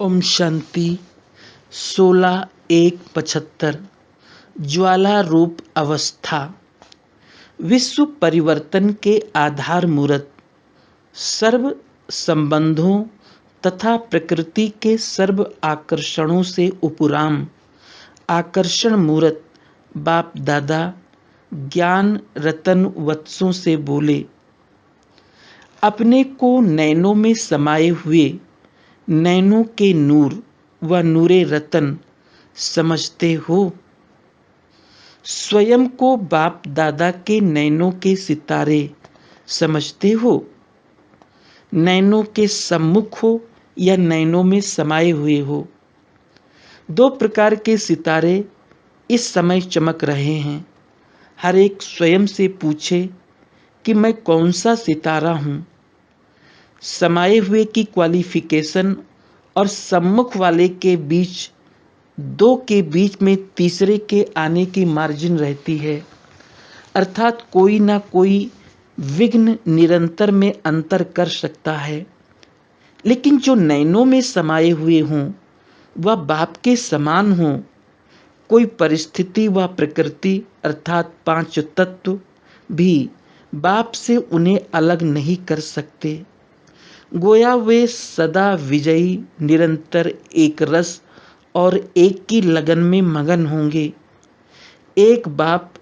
ओम शांति। 16/1/75 ज्वाला रूप अवस्था। विश्व परिवर्तन के आधार मूर्त, सर्व संबंधों तथा प्रकृति के सर्व आकर्षणों से उपराम आकर्षण मूर्त बाप दादा ज्ञान रतन वत्सों से बोले, अपने को नैनों में समाये हुए नैनों के नूर व नूरे रतन समझते हो। स्वयं को बाप दादा के नैनों के सितारे समझते हो। नैनों के सम्मुख हो या नैनों में समाये हुए हो। दो प्रकार के सितारे इस समय चमक रहे हैं। हर एक स्वयं से पूछे कि मैं कौन सा सितारा हूँ। समाये हुए की क्वालिफिकेशन और सम्मुख वाले के बीच, दो के बीच में तीसरे के आने की मार्जिन रहती है, अर्थात कोई ना कोई विघ्न निरंतर में अंतर कर सकता है। लेकिन जो नैनों में समाये हुए हों वह बाप के समान हों, कोई परिस्थिति व प्रकृति अर्थात पांच तत्व भी बाप से उन्हें अलग नहीं कर सकते। गोया वे सदा विजयी निरंतर एक रस और एक की लगन में मगन होंगे। एक बाप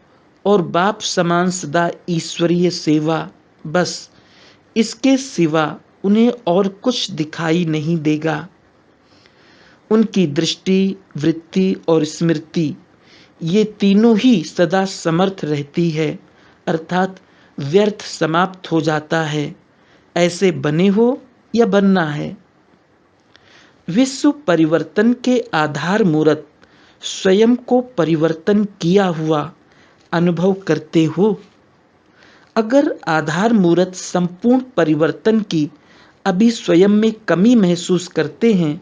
और बाप समान सदा ईश्वरीय सेवा, बस इसके सिवा उन्हें और कुछ दिखाई नहीं देगा। उनकी दृष्टि, वृत्ति और स्मृति ये तीनों ही सदा समर्थ रहती है, अर्थात व्यर्थ समाप्त हो जाता है। ऐसे बने हो या बनना है। विश्व परिवर्तन के आधार मूर्त स्वयं को परिवर्तन किया हुआ अनुभव करते हो। अगर आधार मूर्त संपूर्ण परिवर्तन की अभी स्वयं में कमी महसूस करते हैं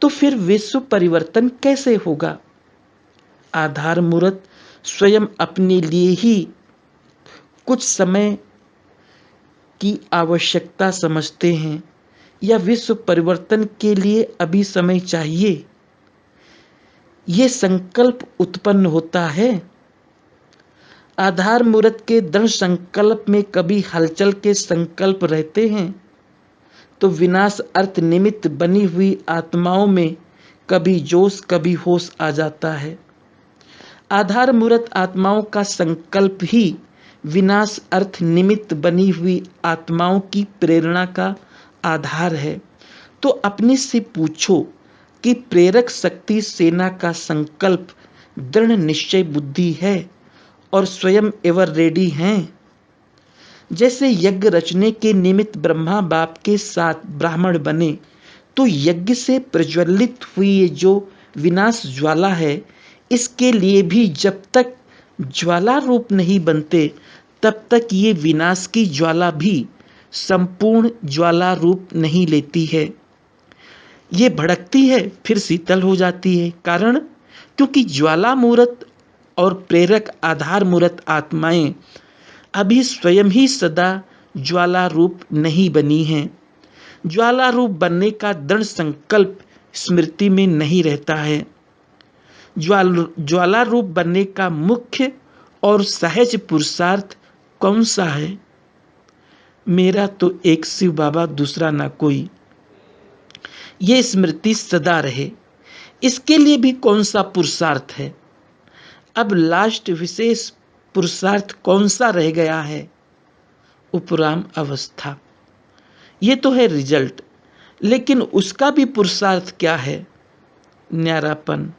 तो फिर विश्व परिवर्तन कैसे होगा। आधार मूर्त स्वयं अपने लिए ही कुछ समय की आवश्यकता समझते हैं या विश्व परिवर्तन के लिए अभी समय चाहिए, ये संकल्प उत्पन्न होता है। आधार मूर्त के दृढ़ संकल्प में कभी हलचल के संकल्प रहते हैं तो विनाश अर्थ निमित्त बनी हुई आत्माओं में कभी जोश कभी होश आ जाता है। आधार मूर्त आत्माओं का संकल्प ही विनाश अर्थ निमित्त बनी हुई आत्माओं की प्रेरणा का आधार है। तो अपने से पूछो कि प्रेरक शक्ति सेना का संकल्प दृढ़ निश्चय बुद्धि है और स्वयं एवर रेडी हैं। जैसे यज्ञ रचने के निमित्त ब्रह्मा बाप के साथ ब्राह्मण बने तो यज्ञ से प्रज्वलित हुई ये जो विनाश ज्वाला है, इसके लिए भी जब तक ज्वाला रूप नहीं बनते तब तक ये विनाश की ज्वाला भी संपूर्ण ज्वाला रूप नहीं लेती है। ये भड़कती है फिर शीतल हो जाती है। कारण क्योंकि ज्वाला मूर्त और प्रेरक आधार मूर्त आत्माएं अभी स्वयं ही सदा ज्वाला रूप नहीं बनी हैं। ज्वाला रूप बनने का दृढ़ संकल्प स्मृति में नहीं रहता है। ज्वाला रूप बनने का मुख्य और सहज पुरुषार्थ कौन सा है। मेरा तो एक शिव बाबा, दूसरा ना कोई, ये स्मृति सदा रहे। इसके लिए भी कौन सा पुरुषार्थ है। अब लास्ट विशेष पुरुषार्थ कौन सा रह गया है। उपराम अवस्था, ये तो है रिजल्ट, लेकिन उसका भी पुरुषार्थ क्या है। न्यारापन।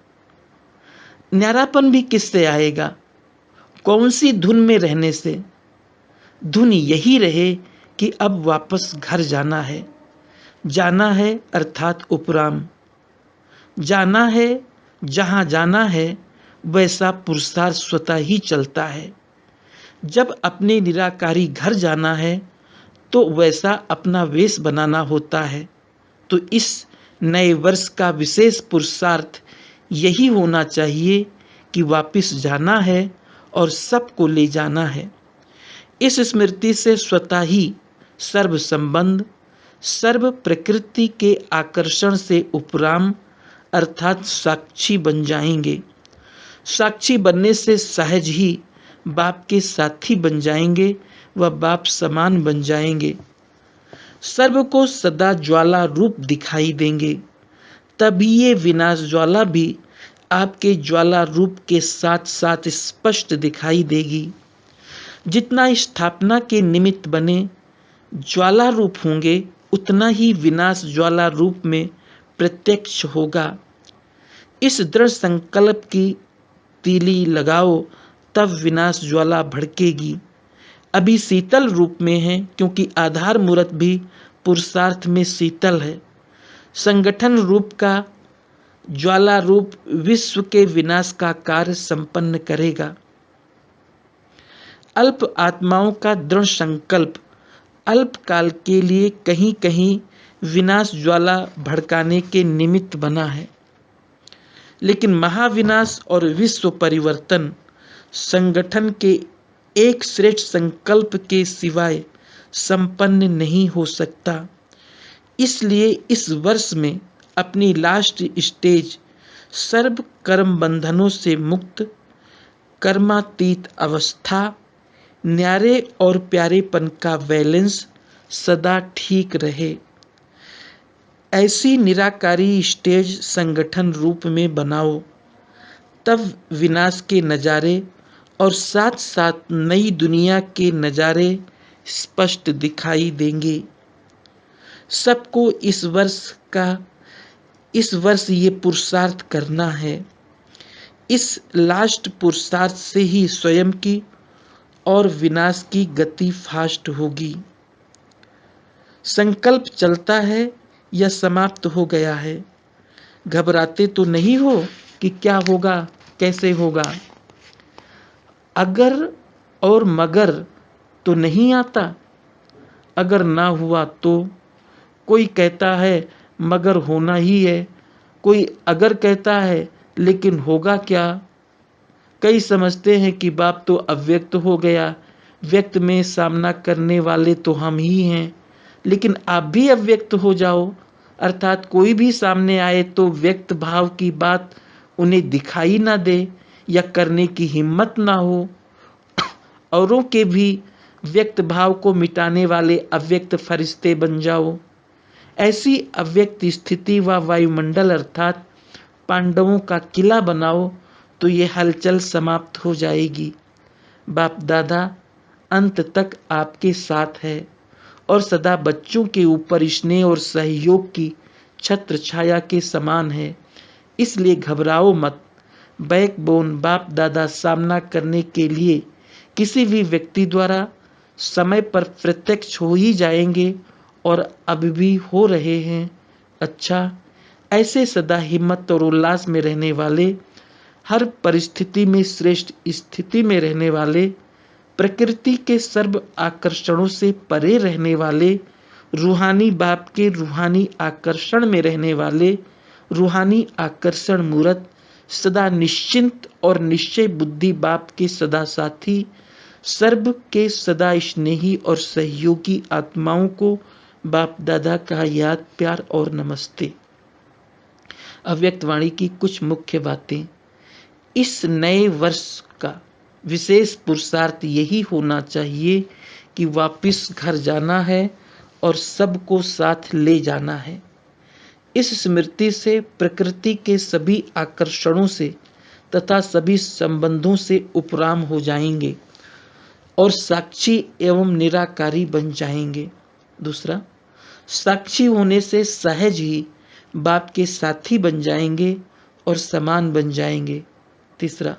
न्यारापन भी किससे आएगा, कौन सी धुन में रहने से। धुन यही रहे कि अब वापस घर जाना है। जाना है अर्थात उपराम। जाना है, जहाँ जाना है वैसा पुरुषार्थ स्वतः ही चलता है। जब अपने निराकारी घर जाना है तो वैसा अपना वेश बनाना होता है। तो इस नए वर्ष का विशेष पुरुषार्थ यही होना चाहिए कि वापस जाना है और सबको ले जाना है। इस स्मृति से स्वतः ही सर्व संबंध, सर्व प्रकृति के आकर्षण से उपराम अर्थात साक्षी बन जाएंगे। साक्षी बनने से सहज ही बाप के साथी बन जाएंगे व बाप समान बन जाएंगे। सर्व को सदा ज्वाला रूप दिखाई देंगे। तभी ये विनाश ज्वाला भी आपके ज्वाला रूप के साथ साथ स्पष्ट दिखाई देगी। जितना स्थापना के निमित्त बने ज्वाला रूप होंगे, उतना ही विनाश ज्वाला रूप में प्रत्यक्ष होगा। इस दृढ़ संकल्प की तीली लगाओ, तब विनाश ज्वाला भड़केगी। अभी शीतल रूप में है, क्योंकि आधार मूर्त भी पुरुषार्थ में शीतल है। संगठन रूप का ज्वाला रूप विश्व के विनाश का कार्य संपन्न करेगा। अल्प आत्माओं का दृढ़ संकल्प अल्प काल के लिए कहीं कहीं विनाश ज्वाला भड़काने के निमित्त बना है, लेकिन महाविनाश और विश्व परिवर्तन संगठन के एक श्रेष्ठ संकल्प के सिवाय संपन्न नहीं हो सकता। इसलिए इस वर्ष में अपनी लास्ट स्टेज सर्व कर्म बंधनों से मुक्त कर्मातीत अवस्था न्यारे और प्यारेपन का बैलेंस सदा ठीक रहे, ऐसी निराकारी स्टेज संगठन रूप में बनाओ। तब विनाश के नज़ारे और साथ साथ नई दुनिया के नज़ारे स्पष्ट दिखाई देंगे। सबको इस वर्ष ये पुरुषार्थ करना है। इस लास्ट पुरुषार्थ से ही स्वयं की और विनाश की गति फास्ट होगी। संकल्प चलता है या समाप्त हो गया है? घबराते तो नहीं हो कि क्या होगा, कैसे होगा? अगर और मगर तो नहीं आता। अगर ना हुआ तो कोई कहता है मगर होना ही है, कोई अगर कहता है लेकिन होगा क्या? कई समझते हैं कि बाप तो अव्यक्त हो गया, व्यक्त में सामना करने वाले तो हम ही हैं। लेकिन आप भी अव्यक्त हो जाओ, अर्थात कोई भी सामने आए तो व्यक्त भाव की बात उन्हें दिखाई ना दे या करने की हिम्मत ना हो। औरों के भी व्यक्त भाव को मिटाने वाले अव्यक्त फरिश्ते बन जाओ। ऐसी अव्यक्त स्थिति व वायुमंडल अर्थात पांडवों का किला बनाओ, तो ये हलचल समाप्त हो जाएगी। बाप दादा अंत तक आपके साथ है और सदा बच्चों के ऊपर स्नेह और सहयोग की छत्र छाया के समान है। इसलिए घबराओ मत। बैकबोन बाप दादा सामना करने के लिए किसी भी व्यक्ति द्वारा समय पर प्रत्यक्ष हो ही जाएंगे और अब भी हो रहे हैं। अच्छा, ऐसे सदा हिम्मत और उल्लास में रहने वाले, हर परिस्थिति में श्रेष्ठ स्थिति में रहने वाले, प्रकृति के सर्व आकर्षणों से परे रहने वाले, रूहानी बाप के रूहानी आकर्षण में रहने वाले, रूहानी आकर्षण मूर्त, सदा निश्चिंत और निश्चय बुद्धि बाप के सदा साथी, सर्व के सदा स्नेही और सहयोगी आत्माओं को बाप दादा का याद प्यार और नमस्ते। अव्यक्त वाणी की कुछ मुख्य बातें। इस नए वर्ष का विशेष पुरुषार्थ यही होना चाहिए कि वापस घर जाना है और सबको साथ ले जाना है। इस स्मृति से प्रकृति के सभी आकर्षणों से तथा सभी संबंधों से उपराम हो जाएंगे और साक्षी एवं निराकारी बन जाएंगे। दूसरा, साक्षी होने से सहज ही बाप के साथी बन जाएंगे और समान बन जाएंगे। तीसरा,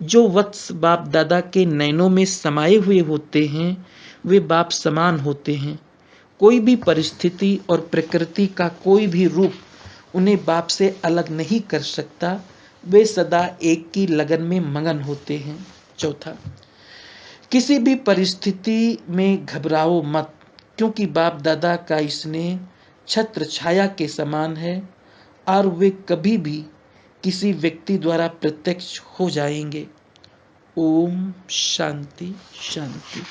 जो वत्स बाप दादा के नैनों में समाये हुए होते हैं वे बाप समान होते हैं। कोई भी परिस्थिति और प्रकृति का कोई भी रूप उन्हें बाप से अलग नहीं कर सकता। वे सदा एक की लगन में मगन होते हैं। चौथा, किसी भी परिस्थिति में घबराओ मत, क्योंकि बाप दादा का स्नेह छत्र छाया के समान है और वे कभी भी किसी व्यक्ति द्वारा प्रत्यक्ष हो जाएंगे। ओम शांति शांति।